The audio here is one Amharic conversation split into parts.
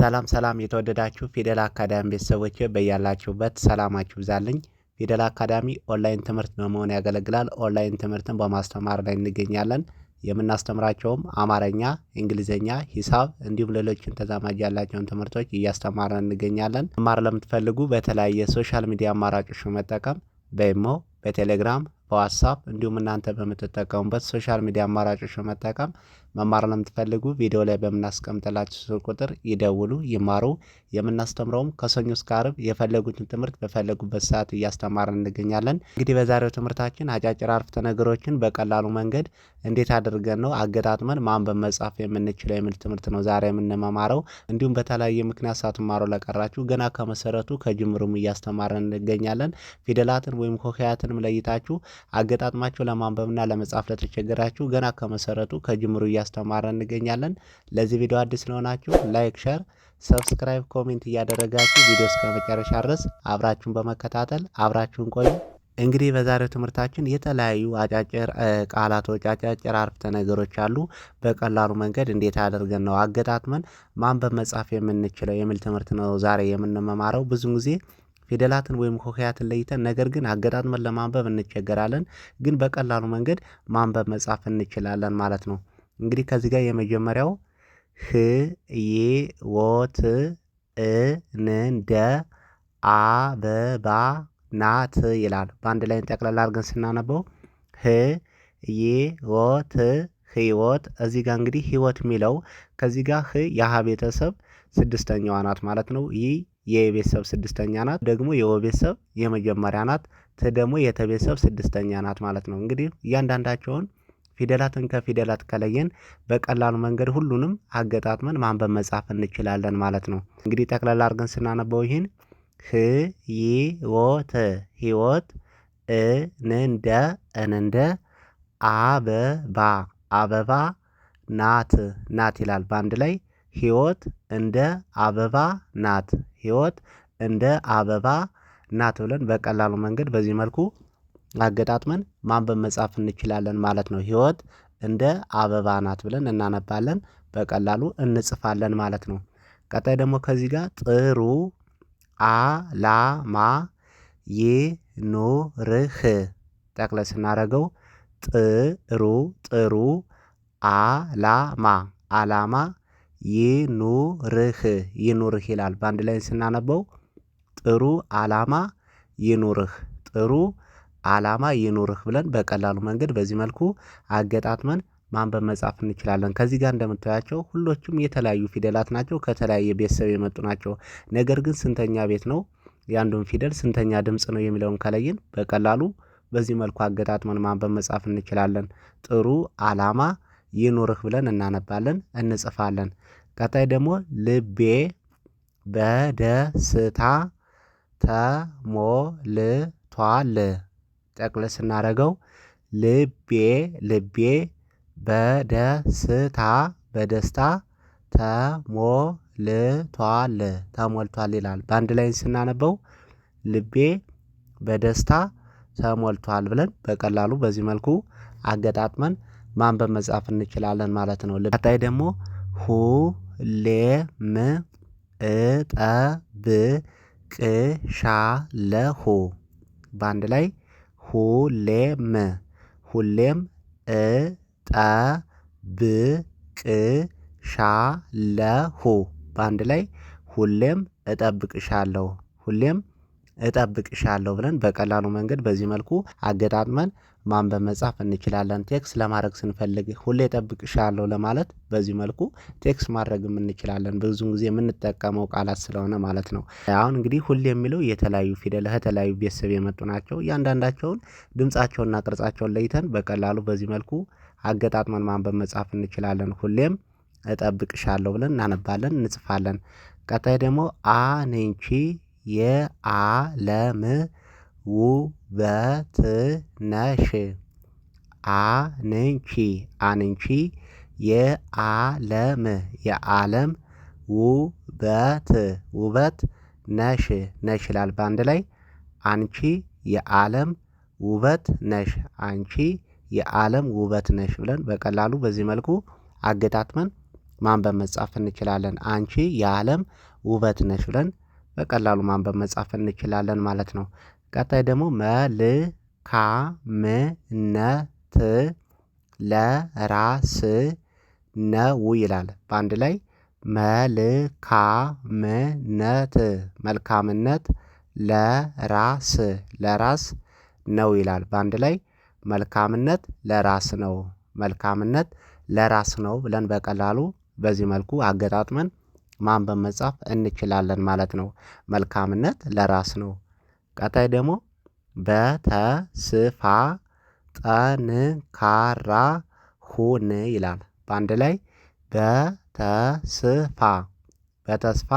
ሰላም የተወደዳችሁ ፊደል አካዳሚ ቤተሰቦች በያላችሁበት ሰላማችሁ ይብዛልኝ። ፊደል አካዳሚ ኦንላይን ትምህርት በመሆን ያገለግላል። ኦንላይን ትምህርትን በማስተማር ላይ እንገኛለን። የምናስተምራቸውም አማርኛ፣ እንግሊዝኛ፣ ሂሳብ እንዲሁም ሌሎችን ተዛማጅ ያላቸውን ትምህርቶች እያስተማርን እንገኛለን። መማር ለምትፈልጉ በተለያየ ሶሻል ሚዲያ አማራጮች በመጠቀም በኢሞ፣ በቴሌግራም፣ በዋትስአፕ እንዲሁም እናንተ በምትጠቀሙበት ሶሻል ሚዲያ አማራጮች በመጠቀም መማር ለምትፈልጉ ቪዲዮ ላይ በምናስቀምጥላችሁ ስልክ ቁጥር ይደውሉ፣ ይማሩ። የምናስተምረውም ከሰኞ እስከ ዓርብ የፈለጉትን ትምህርት በፈለጉበት ሰዓት እያስተማርን እንገኛለን። እንግዲህ በዛሬው ትምህርታችን አጫጭር አረፍተ ነገሮችን በቀላሉ መንገድ እንዴት አድርገን ነው አገጣጥመን ማንበብ መጻፍ የምንችለው የሚል ትምህርት ነው ዛሬ የምንማማረው። እንዲሁም በተለያየ ምክንያት ሳትማሩ ለቀራችሁ ገና ከመሰረቱ ከጅምሩም እያስተማርን እንገኛለን። ፊደላትን ወይም ሆሄያትንም ለይታችሁ አገጣጥማችሁ ለማንበብና ለመጻፍ ለተቸገራችሁ ገና ከመሰረቱ ከጅምሩ እያስተማርን እንገኛለን። ለዚህ ቪዲዮ አዲስ ስለሆናችሁ ላይክ፣ ሼር፣ ሰብስክራይብ፣ ኮሜንት እያደረጋችሁ ቪዲዮ እስከ መጨረሻ ድረስ አብራችሁን በመከታተል አብራችሁን ቆዩ። እንግዲህ በዛሬው ትምህርታችን የተለያዩ አጫጭር ቃላቶች፣ አጫጭር አረፍተ ነገሮች አሉ። በቀላሉ መንገድ እንዴት አድርገን ነው አገጣጥመን ማንበብ መጻፍ የምንችለው የሚል ትምህርት ነው ዛሬ የምንመማረው። ብዙ ጊዜ ፊደላትን ወይም ሆሄያትን ለይተን ነገር ግን አገጣጥመን ለማንበብ እንቸገራለን። ግን በቀላሉ መንገድ ማንበብ መጻፍ እንችላለን ማለት ነው። እንግዲህ ከዚህ ጋር የመጀመሪያው ህ ይ ወት እንደ አበባ ናት ይላል። በአንድ ላይ ጠቅላላ አድርገን ስናነበው ህ ይ ወት ህይወት። እዚህ ጋር እንግዲህ ህይወት የሚለው ከዚህ ጋር ህ የሀ ቤተሰብ ስድስተኛዋ ናት ማለት ነው። ይህ የቤተሰብ ስድስተኛ ናት፣ ደግሞ የወ ቤተሰብ የመጀመሪያ ናት፣ ት ደግሞ የተ ቤተሰብ ስድስተኛ ናት ማለት ነው። እንግዲህ እያንዳንዳቸውን ፊደላትን ከፊደላት ከለየን በቀላሉ መንገድ ሁሉንም አገጣጥመን ማንበብ መጻፍ እንችላለን ማለት ነው። እንግዲህ ጠቅላላ አድርገን ስናነበው ይህን ህ ይ ወት ህይወት እንደ አበባ አበባ ናት ይላል። በአንድ ላይ ህይወት እንደ አበባ ናት፣ ህይወት እንደ አበባ ናት ብለን በቀላሉ መንገድ በዚህ መልኩ አገጣጥመን ማንበብ መጻፍ እንችላለን ማለት ነው። ህይወት እንደ አበባ ናት ብለን እናነባለን፣ በቀላሉ እንጽፋለን ማለት ነው። ቀጣይ ደግሞ ከዚህ ጋር ጥሩ አላማ ይኑርህ ጠቅለል ስናደርገው ጥሩ አላማ ይኑርህ ይላል። በአንድ ላይ ስናነበው ጥሩ አላማ ይኑርህ፣ ጥሩ አላማ ይኑርህ ብለን በቀላሉ መንገድ በዚህ መልኩ አገጣጥመን ማንበብ መጻፍ እንችላለን። ከዚህ ጋር እንደምታያቸው ሁሎችም የተለያዩ ፊደላት ናቸው፣ ከተለያየ ቤተሰብ የመጡ ናቸው። ነገር ግን ስንተኛ ቤት ነው የአንዱን ፊደል ስንተኛ ድምፅ ነው የሚለውን ከለይን በቀላሉ በዚህ መልኩ አገጣጥመን ማንበብ መጻፍ እንችላለን። ጥሩ አላማ ይኑርህ ብለን እናነባለን፣ እንጽፋለን። ቀጣይ ደግሞ ልቤ በደስታ ተሞልቷል። ጠቅለል ስናደርገው ልቤ በደስታ ተሞልቷል ይላል። በአንድ ላይ ስናነበው ልቤ በደስታ ተሞልቷል ብለን በቀላሉ በዚህ መልኩ አገጣጥመን ማንበብ መጻፍ እንችላለን ማለት ነው። ቀጣይ ደግሞ ሁሌም እጠብቅሻለሁ። በአንድ ላይ ሁሌም እጠብቅሻለሁ። በአንድ ላይ ሁሌም እጠብቅሻለሁ ብለን በቀላሉ መንገድ በዚህ መልኩ አገጣጥመን ማንበብ መጻፍ እንችላለን። ቴክስት ለማድረግ ስንፈልግ ሁሌ እጠብቅሻለሁ ለማለት በዚህ መልኩ ቴክስት ማድረግም እንችላለን። ብዙውን ጊዜ የምንጠቀመው ቃላት ስለሆነ ማለት ነው። አሁን እንግዲህ ሁሌ የሚለው የተለያዩ ፊደል ከተለያዩ ቤተሰብ የመጡ ናቸው። እያንዳንዳቸውን ድምጻቸውንና ቅርጻቸውን ለይተን በቀላሉ በዚህ መልኩ አገጣጥመን ማንበብ መጻፍ እንችላለን። ሁሌም እጠብቅሻለሁ ብለን እናነባለን፣ እንጽፋለን። ቀጣይ ደግሞ አንቺ የዓለም ውበት ነሽ። አንቺ የዓለም ውበት ነሽ ይላል። በአንድ ላይ አንቺ የዓለም ውበት ነሽ፣ አንቺ የዓለም ውበት ነሽ ብለን በቀላሉ በዚህ መልኩ አገጣጥመን ማንበብ መጻፍ እንችላለን። አንቺ የዓለም ውበት ነሽ ብለን በቀላሉ ማንበብ መጻፍ እንችላለን ማለት ነው። ቀጣይ ደግሞ መልካምነት ለራስ ነው ይላል። በአንድ ላይ መልካምነት መልካምነት ለራስ ነው ይላል። በአንድ ላይ መልካምነት ለራስ ነው መልካምነት ለራስ ነው ብለን በቀላሉ በዚህ መልኩ አገጣጥመን ማንበብ መጻፍ እንችላለን ማለት ነው። መልካምነት ለራስ ነው። ቀጣይ ደግሞ በተስፋ ጠንካራ ሁን ይላል። በአንድ ላይ በተስፋ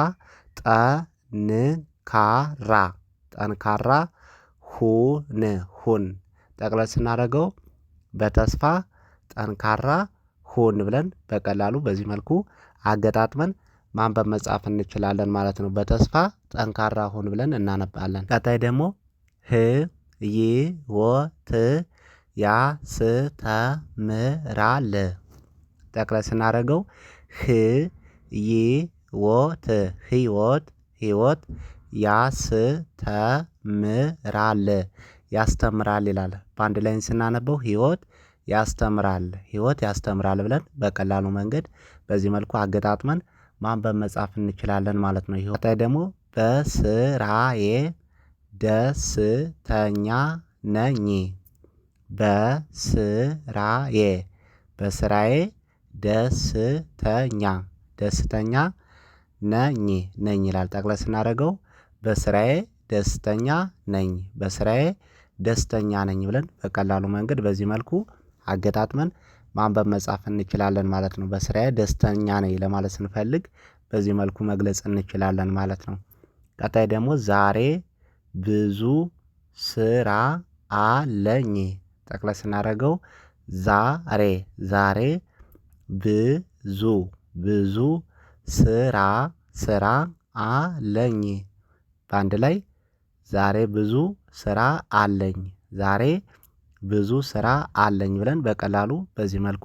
ጠንካራ ሁን ጠቅለል ስናደርገው በተስፋ ጠንካራ ሁን ብለን በቀላሉ በዚህ መልኩ አገጣጥመን ማንበብ መጻፍ እንችላለን ማለት ነው። በተስፋ ጠንካራ ሁን ብለን እናነባለን። ቀጣይ ደግሞ ህይወት ያስተምራል። ጠቅለል ስናደርገው ህይወት ያስተምራል ይላል። በአንድ ላይ ስናነበው ህይወት ያስተምራል ብለን በቀላሉ መንገድ በዚህ መልኩ አገጣጥመን ማንበብ መጻፍ እንችላለን ማለት ነው። ቀጣይ ደግሞ በስራዬ ደስተኛ ነኝ። በስራዬ ደስተኛ ነኝ ይላል። ጠቅለል ስናደርገው በስራዬ ደስተኛ ነኝ ብለን በቀላሉ መንገድ በዚህ መልኩ አገጣጥመን ማንበብ መጻፍ እንችላለን ማለት ነው። በስራዬ ደስተኛ ነኝ ለማለት ስንፈልግ በዚህ መልኩ መግለጽ እንችላለን ማለት ነው። ቀጣይ ደግሞ ዛሬ ብዙ ስራ አለኝ። ጠቅለል ስናደርገው ዛሬ ብዙ ስራ አለኝ። በአንድ ላይ ዛሬ ብዙ ስራ አለኝ ብለን በቀላሉ በዚህ መልኩ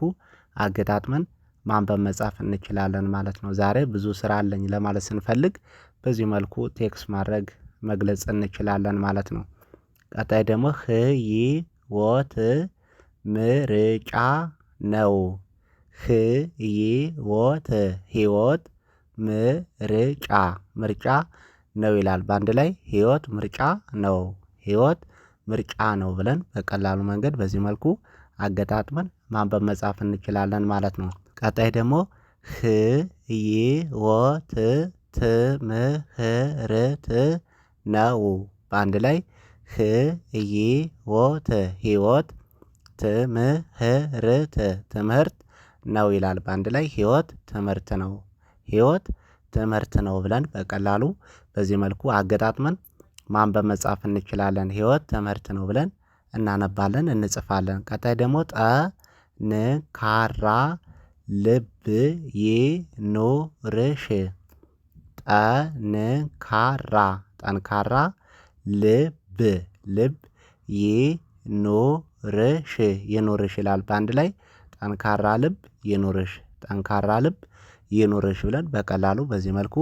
አገጣጥመን ማንበብ መጻፍ እንችላለን ማለት ነው። ዛሬ ብዙ ስራ አለኝ ለማለት ስንፈልግ በዚህ መልኩ ቴክስት ማድረግ መግለጽ እንችላለን ማለት ነው። ቀጣይ ደግሞ ህይወት ምርጫ ነው። ህይወት ምርጫ ነው ይላል። በአንድ ላይ ህይወት ምርጫ ነው ብለን በቀላሉ መንገድ በዚህ መልኩ አገጣጥመን ማንበብ መጻፍ እንችላለን ማለት ነው። ቀጣይ ደግሞ ህይወት ትምህርት ነው። በአንድ ላይ ህይወት ትምህርት ነው ይላል። በአንድ ላይ ህይወት ትምህርት ነው ብለን በቀላሉ በዚህ መልኩ አገጣጥመን ማንበብ መጻፍ እንችላለን። ህይወት ትምህርት ነው ብለን እናነባለን እንጽፋለን። ቀጣይ ደግሞ ጠንካራ ልብ ይኑርሽ። ጠንካራ ልብ ይኑርሽ ይላል። በአንድ ላይ ጠንካራ ልብ ይኑርሽ ብለን በቀላሉ በዚህ መልኩ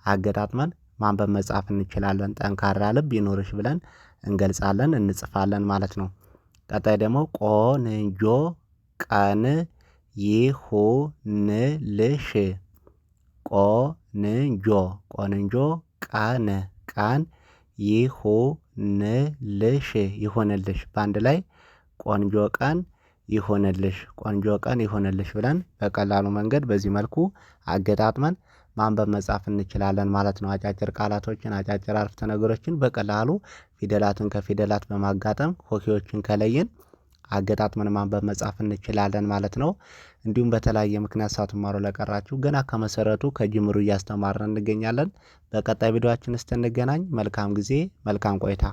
አገጣጥመን ማንበብ መጻፍ እንችላለን። ጠንካራ ልብ ይኑርሽ ብለን እንገልጻለን እንጽፋለን ማለት ነው። ቀጣይ ደግሞ ቆንጆ ቀን ይሁንልሽ። ቆንጆ ቀን ይሁንልሽ በአንድ ላይ ቆንጆ ቀን ይሁንልሽ ብለን በቀላሉ መንገድ በዚህ መልኩ አገጣጥመን ማንበብ መጻፍ እንችላለን ማለት ነው። አጫጭር ቃላቶችን አጫጭር አረፍተ ነገሮችን በቀላሉ ፊደላትን ከፊደላት በማጋጠም ሆሄዎችን ከለየን አገጣጥመን ማንበብ መጻፍ እንችላለን ማለት ነው። እንዲሁም በተለያየ ምክንያት ሳትማሩ ለቀራችሁ ገና ከመሰረቱ ከጅምሩ እያስተማርን እንገኛለን። በቀጣይ ቪዲዮአችን እስክንገናኝ መልካም ጊዜ መልካም ቆይታ